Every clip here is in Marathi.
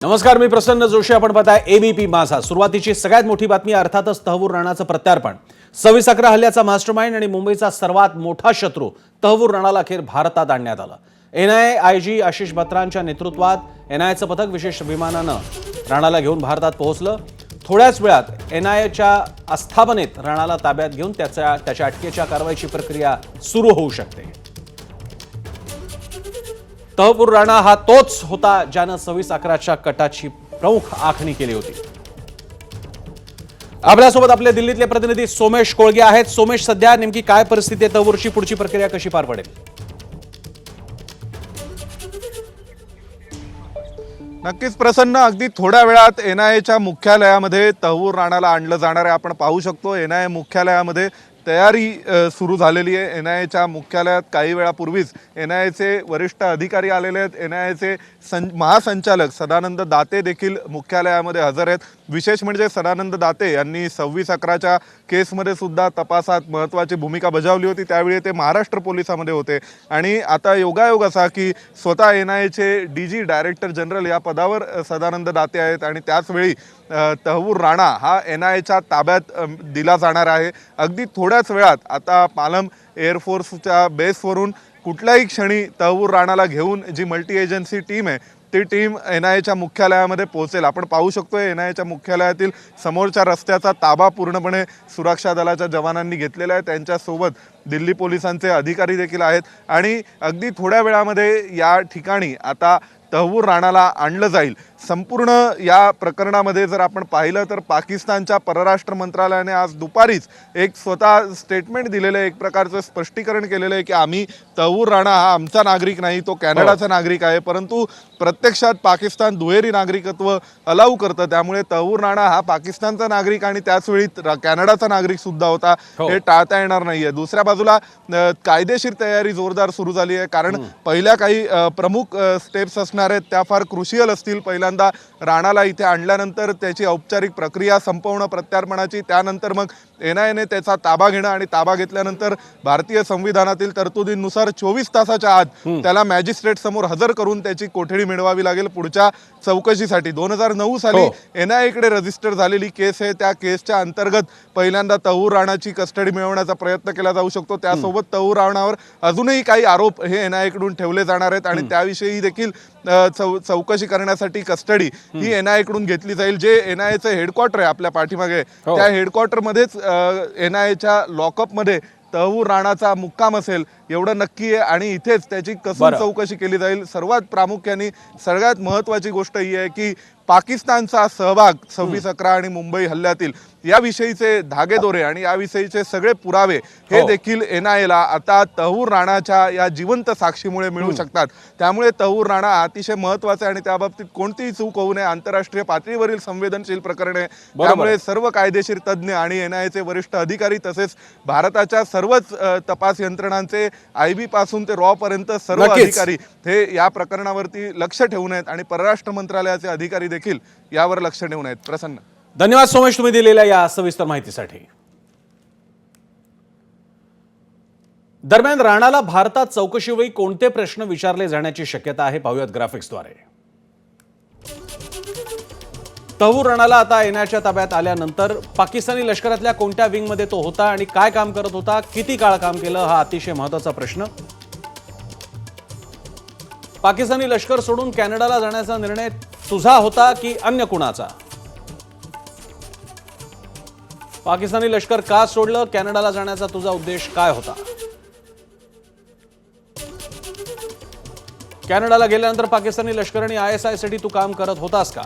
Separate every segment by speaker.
Speaker 1: नमस्कार, मी प्रसन्न जोशी. आपण पाहताय एबीपी माझा. सुरुवातीची सगळ्यात मोठी बातमी अर्थातच तहवूर राणाचं प्रत्यार्पण. 26/11 हल्ल्याचा मास्टरमाइंड आणि मुंबईचा सर्वात मोठा शत्रू तहवूर राणाला अखेर भारतात आणण्यात आलं. एनआयए आयजी आशिष बत्रांच्या नेतृत्वात एनआयएचं पथक विशेष विमानानं राणाला घेऊन भारतात पोहोचलं. थोड्याच वेळात एनआयएच्या आस्थापनेत राणाला ताब्यात घेऊन त्याच्या अटकेच्या कारवाईची प्रक्रिया सुरू होऊ शकते. तहवूर राणा हा तोच होता ज्यानं 26/11च्या कटाची प्रमुख आखणी केली होती. आपल्यासोबत आपले दिल्लीतले प्रतिनिधी सोमेश कोळगे आहेत. सोमेश, सध्या नेमकी काय परिस्थिती आहे? तहवूरची पुढची प्रक्रिया कशी पार पडेल?
Speaker 2: नक्कीच प्रसन्न, अगदी थोड्या वेळात एनआयएच्या मुख्यालयामध्ये तहवूर राणाला आणलं जाणार आहे. आपण पाहू शकतो एनआयए मुख्यालयामध्ये तयारी सुरू झालेली आहे. एनआयएच्या मुख्यालयात काही वेळापूर्वीच एनआयएचे वरिष्ठ अधिकारी आलेले आहेत. एनआयएचे महासंचालक सदानंद दाते देखील मुख्यालयामध्ये हजर आहेत. विशेष म्हणजे सदानंद दाते यांनी 26/11च्या केसमध्ये सुद्धा तपासात महत्त्वाची भूमिका बजावली होती. त्यावेळी ते महाराष्ट्र पोलिसामध्ये होते आणि आता योगायोग असा की स्वतः एनआयएचे डीजी डायरेक्टर जनरल या पदावर सदानंद दाते आहेत आणि त्याचवेळी तहवूर राणा हा एनआयएच्या ताब्यात दिला जाणार आहे. अगदी थोड्याच वेळात आता पालम एअरफोर्सच्या बेसवरून कुठल्याही क्षणी तहवूर राणाला घेऊन जी मल्टी एजन्सी टीम आहे ती टीम एनआयएच्या मुख्यालयामध्ये पोहोचेल. आपण पाहू शकतोय एनआयएच्या मुख्यालयातील समोरच्या रस्त्याचा ताबा पूर्णपणे सुरक्षा दलाच्या जवानांनी घेतलेला आहे. त्यांच्यासोबत दिल्ली पोलिसांचे अधिकारी देखील आहेत आणि अगदी थोड्या वेळामध्ये या ठिकाणी आता तहवूर राणाला आणलं जाईल. संपूर्ण या प्रकरणामध्ये जर आपण पाहिलं तर पाकिस्तानच्या परराष्ट्र मंत्रालयाने आज दुपारीच एक स्वतः स्टेटमेंट दिलेलं आहे, एक प्रकारचं स्पष्टीकरण केलेलं आहे की आम्ही तहवूर राणा हा आमचा नागरिक नाही, तो कॅनडाचा नागरिक आहे. परंतु प्रत्यक्षात पाकिस्तान दुहेरी नागरिकत्व अलाऊ करतं, त्यामुळे तहवूर राणा हा पाकिस्तानचा नागरिक आणि त्याचवेळी कॅनडाचा नागरिक सुद्धा होता. हे टाळता येणार नाहीये. दुसऱ्या बाजूला कायदेशीर तयारी जोरदार सुरू झाली आहे, कारण पहिल्या काही प्रमुख स्टेप्स असणार आहेत त्या फार क्रुशियल असतील. पहिल्यांदा राणाला इथे आणल्यानंतर त्याची औपचारिक प्रक्रिया संपवणं प्रत्यार्पणाची, त्यानंतर मग एनआयएने त्याचा ताबा घेणं आणि ताबा घेतल्यानंतर भारतीय संविधानातील तरतुदींनुसार 24 तासाच्या आत त्याला मॅजिस्ट्रेट समोर हजर करून त्याची कोठडी मिळवावी लागेल पुढच्या चौकशीसाठी. 2009 साली एनआयएकडे रजिस्टर झालेली केस आहे. त्या केसच्या अंतर्गत पहिल्यांदा तहवूर राणाची कस्टडी मिळवण्याचा प्रयत्न केला जाऊ शकतो. त्यासोबत तहवूर राणावर अजूनही काही आरोप हे एनआयएकडून ठेवले जाणार आहेत आणि त्याविषयी देखील चौकशी करण्यासाठी कस्टडी ही एनआयएकडून घेतली जाईल. जे एनआयएचं हेडक्वार्टर आहे आपल्या पाठीमागे, त्या हेडक्वार्टरमध्येच एनआयएच्या लॉकअपमध्ये तहवूर राणाचा मुक्काम असेल एवढं नक्की आहे आणि इथेच त्याची कसून चौकशी केली जाईल. सर्वात प्रामुख्याने सगळ्यात महत्त्वाची गोष्ट ही आहे की पाकिस्तानचा सहभाग 26/11 आणि मुंबई हल्ल्यातील याविषयीचे धागेदोरे आणि याविषयीचे सगळे पुरावे हे देखील एनआयएला आता तहवूर राणाच्या या जिवंत साक्षीमुळे मिळू शकतात. त्यामुळे तहवूर राणा अतिशय महत्त्वाचे आणि त्या बाबतीत कोणतीही चूक होऊ नये. आंतरराष्ट्रीय पातळीवरील संवेदनशील प्रकरणे, त्यामुळे सर्व कायदेशीर तज्ज्ञ आणि एनआयएचे वरिष्ठ अधिकारी तसेच भारताच्या सर्वच तपास यंत्रणांचे आयबी पासून ते रॉ पर्यंत सर्व अधिकारी हे या प्रकरणावरती लक्ष ठेवून आहेत आणि परराष्ट्र मंत्रालयाचे अधिकारी देखील यावर लक्ष ठेवून आहेत. प्रसन्न,
Speaker 1: धन्यवाद सोमेश, तुम्ही दिलेल्या या सविस्तर माहितीसाठी. दरम्यान राणाला भारतात चौकशीवेळी कोणते प्रश्न विचारले जाण्याची शक्यता आहे पाहूयात ग्राफिक्सद्वारे. तहवूर राणाला आता एनआयएच्या ताब्यात आल्यानंतर पाकिस्तानी लष्करातल्या कोणत्या विंगमध्ये तो होता आणि काय काम करत होता, किती काळ काम केलं, हा अतिशय महत्त्वाचा प्रश्न. पाकिस्तानी लष्कर सोडून कॅनडाला जाण्याचा निर्णय तुझा होता की अन्य कुणाचा? पाकिस्तानी लष्कर का सोडलं? कॅनडाला जाण्याचा तुझा उद्देश काय होता? कॅनडाला गेल्यानंतर पाकिस्तानी लष्कर आणि आयएसआय साठी तू काम करत होतास का?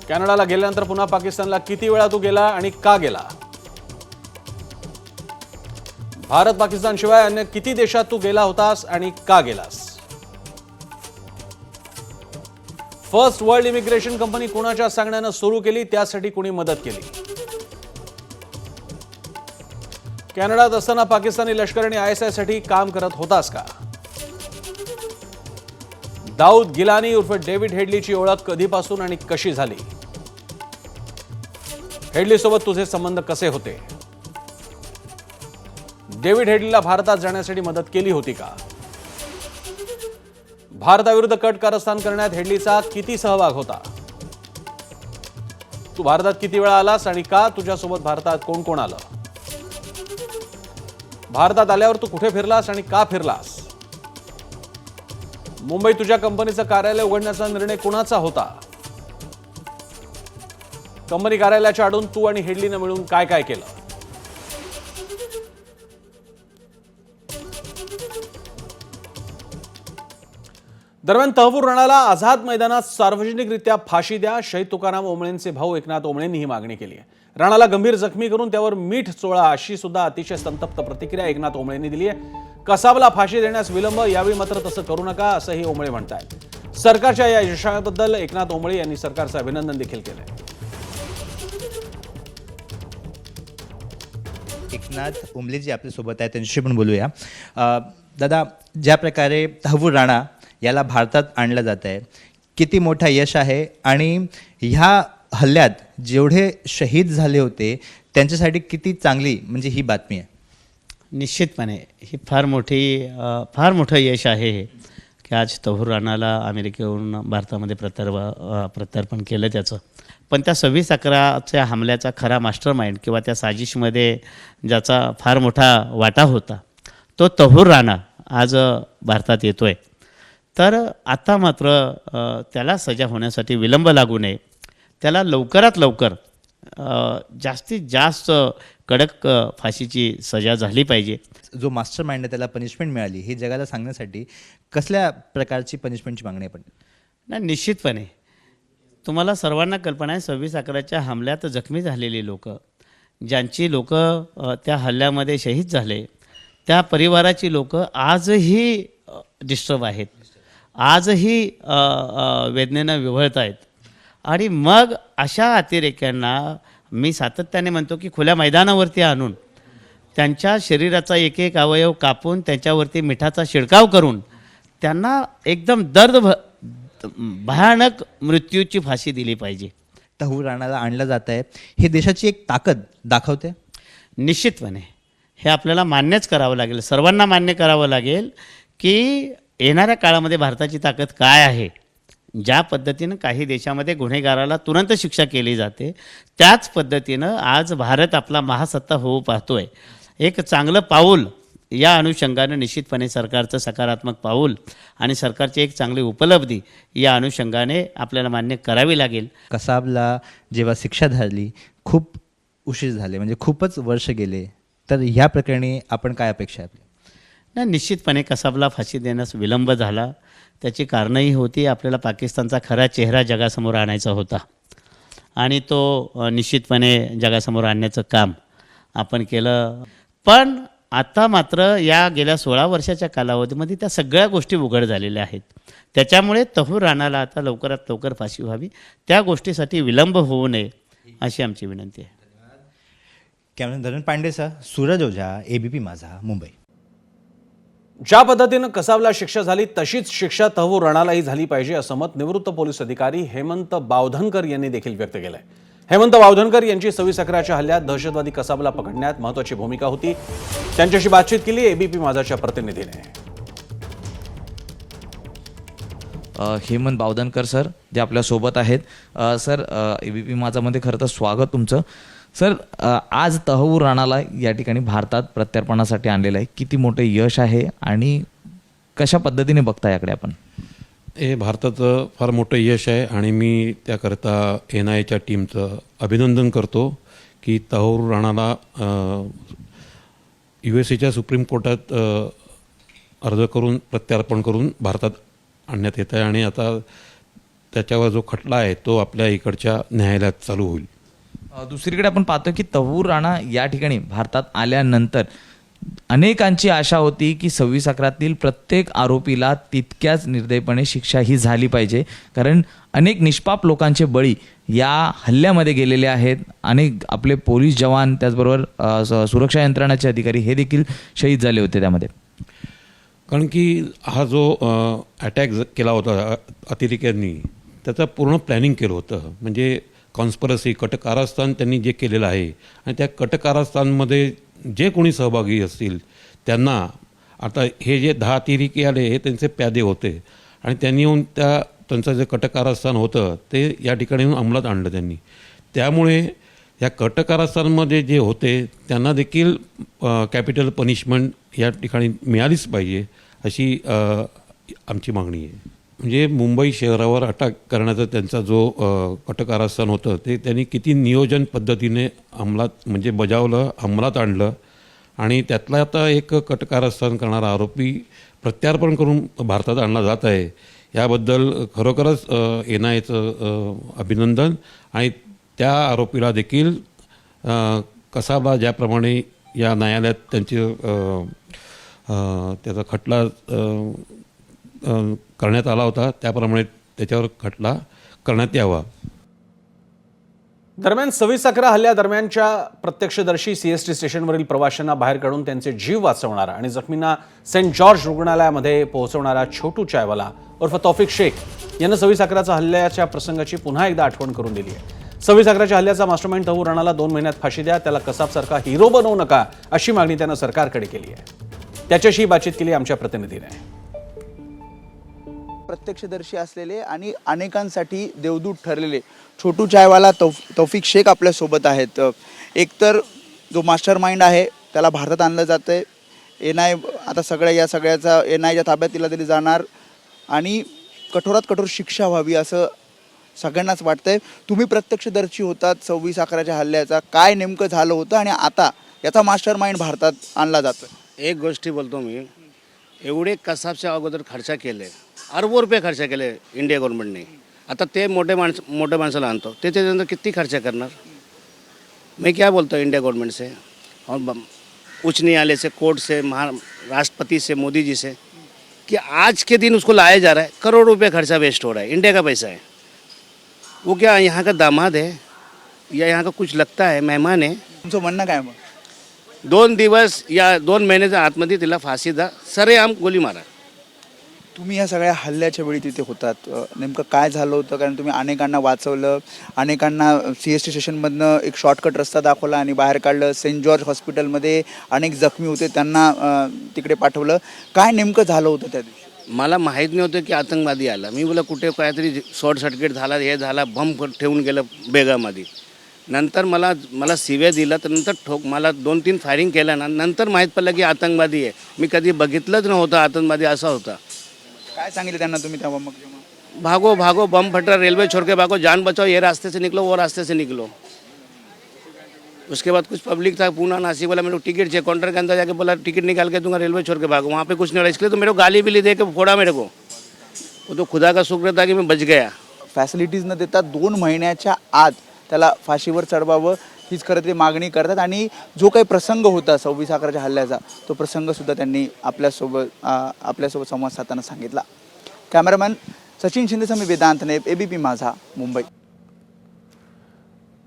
Speaker 1: कॅनडाला गेल्यानंतर पुन्हा पाकिस्तानला किती वेळा तू गेला आणि का गेला? भारत पाकिस्तान शिवाय अन्य किती देशात तू गेला होतास आणि का गेलास? फर्स्ट वर्ल्ड इमिग्रेशन कंपनी कोणाच्या सांगण्यानं सुरू केली, त्यासाठी कोणी मदत केली? कॅनडात असताना पाकिस्तानी लष्कर आणि आयएसआय साठी काम करत होतास का? दाऊद गिलानी उर्फ डेव्हिड हेडलीची ओळख कधीपासून आणि कशी झाली? हेडली सोबत तुझे संबंध कसे होते? डेव्हिड हेडलीला भारतात जाण्यासाठी मदत केली होती का? भारताविरुद्ध कट कारस्थान करण्यात हेडलीचा किती सहभाग होता? तू भारतात किती वेळा आलास आणि का? तुझ्यासोबत भारतात कोण कोण आलं? भारतात आल्यावर तू कुठे फिरलास आणि का फिरलास? मुंबईत तुझ्या कंपनीचं कार्यालय उघडण्याचा निर्णय कुणाचा होता? कंपनी कार्यालयाच्या आडून तू आणि हेडलीनं मिळून काय काय केलं? दरम्यान तहवूर राणाला आझाद मैदानात सार्वजनिकरित्या फाशी द्या, शहीद तुकाराम ओंबळेंचे भाऊ एकनाथ ओंबळेंनी ही मागणी केली आहे. राणाला गंभीर जखमी करून त्यावर मीठ चोळा अशी सुद्धा अतिशय संतप्त प्रतिक्रिया एकनाथ ओंबळेंनी दिली आहे. कसाबला फाशी देण्यास विलंब, यावेळी मात्र तसं करू नका असंही ओंबळे म्हणतायत. सरकारच्या या यशाबद्दल एकनाथ ओंबळे यांनी सरकारचं अभिनंदन देखील केलंय.
Speaker 3: एकनाथ ओंबळे जी आपल्यासोबत आहे त्यांच्याशी पण बोलूया. दादा, ज्या प्रकारे तहवूर राणा याला भारतात आणलं जात आहे, किती मोठा यश आहे आणि ह्या हल्ल्यात जेवढे शहीद झाले होते त्यांच्यासाठी किती चांगली म्हणजे ही बातमी आहे?
Speaker 4: निश्चितपणे ही फार मोठं यश आहे हे की आज तहवूर राणाला अमेरिकेहून भारतामध्ये प्रत्यार्पण केलं त्याचं. पण त्या 26/11च्या हमल्याचा खरा मास्टर माइंड किंवा त्या साजिशमध्ये ज्याचा फार मोठा वाटा होता तो तहवूर राणा आज भारतात येतोय. तर आता मात्र त्याला सजा होण्यासाठी विलंब लागू नये, त्याला लवकरात लवकर जास्तीत जास्त कडक फाशीची सजा झाली पाहिजे.
Speaker 3: जो मास्टर माइंड आहे त्याला पनिशमेंट मिळाली हे जगाला सांगण्यासाठी कसल्या प्रकारची पनिशमेंटची मागणी आहे? पण
Speaker 4: नाही, निश्चितपणे तुम्हाला सर्वांना कल्पना आहे 26/11च्या हमल्यात जखमी झालेली लोक, ज्यांची लोक त्या हल्ल्यामध्ये शहीद झाले, त्या परिवाराची लोक आजही डिस्टर्ब आहेत, आजही वेदनेनं विव्हळत आहेत. आणि मग अशा अतिरेक्यांना मी सातत्याने म्हणतो की खुल्या मैदानावरती आणून त्यांच्या शरीराचा एक एक अवयव कापून त्यांच्यावरती मिठाचा शिडकाव करून त्यांना एकदम भयानक मृत्यूची फाशी दिली पाहिजे.
Speaker 3: तहवूर राणाला आणलं जात आहे हे देशाची एक ताकद दाखवते.
Speaker 4: निश्चितपणे हे आपल्याला मान्यच करावं लागेल, सर्वांना मान्य करावं लागेल की येणाऱ्या काळामध्ये भारताची ताकद काय आहे. ज्या पद्धतीनं काही देशामध्ये गुन्हेगाराला तुरंत शिक्षा केली जाते त्याच पद्धतीनं आज भारत आपला महासत्ता होऊ पाहतोय. एक चांगलं पाऊल या अनुषंगानं निश्चितपणे सरकारचं सकारात्मक पाऊल आणि सरकारची एक चांगली उपलब्धी या अनुषंगाने आपल्याला मान्य करावी लागेल.
Speaker 3: कसाबला जेव्हा शिक्षा झाली खूप उशीर झाले, म्हणजे खूपच वर्ष गेले, तर ह्या प्रकरणी आपण काय अपेक्षा आहे आपली?
Speaker 4: नाही, निश्चितपणे कसाबला फाशी देण्यास विलंब झाला, त्याची कारणंही होती. आपल्याला पाकिस्तानचा खरा चेहरा जगासमोर आणायचा होता आणि तो निश्चितपणे जगासमोर आणण्याचं काम आपण केलं. पण आता मात्र या गेल्या 16 वर्षाच्या कालावधीमध्ये त्या सगळ्या गोष्टी उघड झालेल्या आहेत. त्याच्यामुळे तहवूर राणाला आता लवकरात लवकर फाशी व्हावी, त्या गोष्टीसाठी विलंब होऊ नये अशी आमची विनंती आहे.
Speaker 3: कॅमेरामॅन धरण पांडेसह सूरज ओझा, ABP माझा, मुंबई.
Speaker 1: ज्या पद्धतीनं कसाबला शिक्षा झाली तशीच शिक्षा तहवूर राणालाही झाली पाहिजे असं मत निवृत्त पोलीस अधिकारी हेमंत बावधनकर यांनी देखील व्यक्त केलंय. हेमंत बावधनकर यांची 26/11च्या हल्ल्यात दहशतवादी कसाबला पकडण्यात महत्त्वाची भूमिका होती. त्यांच्याशी बातचीत केली ABP माझाच्या प्रतिनिधीने.
Speaker 5: हेमंत बावधनकर सर जे आपल्यासोबत आहेत. सर, ABP माझामध्ये खरं तर स्वागत तुमचं. सर, आज तहवूर राणाला या ठिकाणी भारतात प्रत्यार्पणासाठी आणलेलं आहे, किती मोठे यश आहे आणि कशा पद्धतीने बघता याकडे आपण?
Speaker 6: हे भारताचं फार मोठं यश आहे आणि मी त्याकरता NIAच्या टीमचं अभिनंदन करतो की तहवूर राणाला USA सुप्रीम कोर्टात अर्ज करून प्रत्यार्पण करून भारतात आणण्यात येत आहे आणि आता त्याच्यावर जो खटला आहे तो आपल्या इकडच्या न्यायालयात चालू होईल.
Speaker 5: दुसरीकडे आपण पाहतो की तहवूर राणा या ठिकाणी भारतात आल्यानंतर अनेकांची आशा होती की 26/11तील प्रत्येक आरोपीला तितक्याच निर्दयपणे शिक्षा ही झाली पाहिजे, कारण अनेक निष्पाप लोकांचे बळी या हल्ल्यामध्ये गेलेले आहेत. अनेक आपले पोलीस जवान त्याचबरोबर सुरक्षा यंत्रणाचे अधिकारी हे देखील शहीद झाले होते त्यामध्ये.
Speaker 6: कारण की हा जो अटॅक केला होता अतिरेक्यांनी त्याचं पूर्ण प्लॅनिंग केलं होतं, म्हणजे कॉन्स्परसी कटकारस्थान त्यांनी जे केलेलं आहे आणि त्या कटकारस्थानमध्ये जे कोणी सहभागी असतील त्यांना, आता हे जे 10 अतिरेकी आले हे त्यांचे प्यादे होते आणि त्यांनी येऊन त्यांचं जे कटक कारस्थान होतं ते या ठिकाणी येऊन अंमलात आणलं त्यांनी. त्यामुळे या कटक कारस्थानमध्ये जे होते त्यांना देखील कॅपिटल पनिशमेंट या ठिकाणी मिळालीच पाहिजे अशी आमची मागणी आहे. म्हणजे मुंबई शहरावर अटॅक करण्याचा त्यांचा जो कटक कारस्थान होतं ते त्यांनी किती नियोजन पद्धतीने अंमलात आणलं आणि त्यातला आता एक कटक कारस्थान करणारा आरोपी प्रत्यार्पण करून भारतात आणला जात आहे. याबद्दल खरोखरच NIAचं अभिनंदन. आणि त्या आरोपीला देखील कसाबा ज्याप्रमाणे या न्यायालयात त्याचा खटला करण्यात आला होता त्याप्रमाणे त्याच्यावर खटला करण्यात यावा.
Speaker 1: दरम्यान 26/11 हल्ल्यादरम्यानच्या प्रत्यक्षदर्शी CST स्टेशनवरील प्रवाशांना बाहेर काढून त्यांचे जीव वाचवणारा आणि जखमींना सेंट जॉर्ज रुग्णालयामध्ये पोहोचवणारा छोटू चायवाला उर्फ तौफिक शेख यांना 26/11चा हल्ल्याच्या प्रसंगाची पुन्हा एकदा आठवण करून दिली आहे. 26/11च्या हल्ल्याचा मास्टरमाइंड तहूर राणाला 2 महिन्यात फाशी द्या, त्याला कसाबसारखा हिरो बनवू नका अशी मागणी त्यानं सरकारकडे केली आहे. त्याच्याशी बातचीत केली आमच्या प्रतिनिधीने.
Speaker 7: प्रत्यक्षदर्शी असलेले आणि अनेकांसाठी देवदूत ठरलेले छोटू चायवाला तौफिक शेख आपल्यासोबत आहेत. एकतर जो मास्टर माइंड आहे त्याला भारतात आणलं जातं आहे. NIA आता सगळ्याचा NIAच्या ताब्यात दिली जाणार आणि कठोरात कठोर शिक्षा व्हावी असं सगळ्यांनाच वाटतंय. तुम्ही प्रत्यक्षदर्शी होतात 26/11च्या हल्ल्याचा. काय नेमकं झालं होतं आणि आता याचा मास्टर माइंड भारतात आणला जातो?
Speaker 8: एक गोष्टी बोलतो मी, एवढे कसाबच्या अगोदर खर्च केले, अरबो रुपये खर्च केले इंडिया गव्हर्नमेंटने. आता ते मोठे माणसाला आणतो, ते त्याच्यानंतर किती खर्च करणार? मैं क्या बोलता हूँ इंडिया गवर्नमेंट से और उच्च न्यायालय से, कोर्ट से, राष्ट्रपति से, मोदी जी से, कि आज के दिन उसको लाया जा रहा है, करोड़ रुपये खर्चा वेस्ट हो रहा है, इंडिया का पैसा है. वो क्या यहाँ का दामाद है या यहाँ का कुछ लगता है, मेहमान है?
Speaker 7: तुमचं म्हणणं काय मग?
Speaker 8: 2 दिवस या 2 महिन्याच्या आतमध्ये तिला फाशी द्या, सरेआम गोली मारा.
Speaker 7: तुम्ही या सगळ्या हल्ल्याच्या वेळी तिथे होतात. नेमकं काय झालं होतं? कारण तुम्ही अनेकांना वाचवलं, अनेकांना CST स्टेशनमधनं एक शॉर्टकट रस्ता दाखवला आणि बाहेर काढलं. सेंट जॉर्ज हॉस्पिटलमध्ये अनेक जखमी होते, त्यांना तिकडे पाठवलं. काय नेमकं झालं होतं त्या दिवशी?
Speaker 8: मला माहीत नव्हतं की आतंकवादी आला. मी बोला कुठे काहीतरी शॉर्ट सर्किट झाला, हे झाला, बंब ठेवून गेलं बेगामध्ये. नंतर मला शिव्या दिला, तर नंतर मला 2-3 फायरिंग केल्या ना, नंतर माहीत पडलं की आतंकवादी आहे. मी कधी बघितलंच नव्हतं आतंकवादी असा होता.
Speaker 7: काय सांगितलं त्यांना तुम्ही तेव्हा मग?
Speaker 8: भागो भागो, बम फट रहा, रेलवे छोड़ के भागो, जान बचाओ, ये रास्ते से निकलो, वो रास्ते से निकलो. उसके बाद कुछ पब्लिक था पूना नासिक वाला, मेरे को टिकट चाहिए, काउंटर के अंदर जाके बोला टिकट निकाल के दूंगा, रेलवे छोड़ के भागो. वहाँ पे कुछ नहीं रहा, इसलिए तो मेरे को गाली भी दे के फोड़ा मेरे को. वो तो खुदा का शुक्र था की मैं बच गया.
Speaker 7: फॅसिलिटीज न देता 2 महिन्याच्या आत त्याला फाशीवर चढवावं हीच खरं ते मागणी करतात. आणि जो काही प्रसंग होता 26/11च्या हल्ल्याचा, तो प्रसंगसुद्धा त्यांनी आपल्यासोबत संवाद साधताना सांगितला. कॅमेरामॅन सचिन शिंदेसह मी वेदांत नेप, ABP माझा, मुंबई.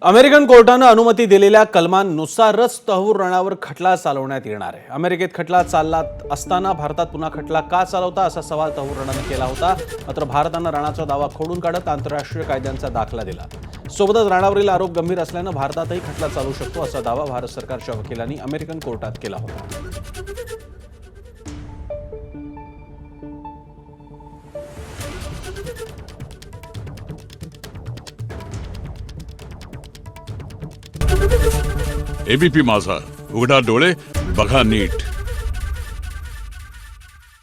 Speaker 1: अमेरिकन कोर्टानं अनुमती दिलेल्या कलमांनुसारच तहूर राणावर खटला चालवण्यात येणार आहे. अमेरिकेत खटला चालला असताना भारतात पुन्हा खटला का चालवता असा सवाल तहूर राणानं केला होता. मात्र भारतानं राणाचा दावा खोडून काढत आंतरराष्ट्रीय कायद्यांचा दाखला दिला. सोबतच राणावरील आरोप गंभीर असल्यानं भारतातही खटला चालू शकतो असा दावा भारत सरकारच्या वकिलांनी अमेरिकन कोर्टात केला होता.
Speaker 9: ABP माझा, उघडा डोळे बघा नीट.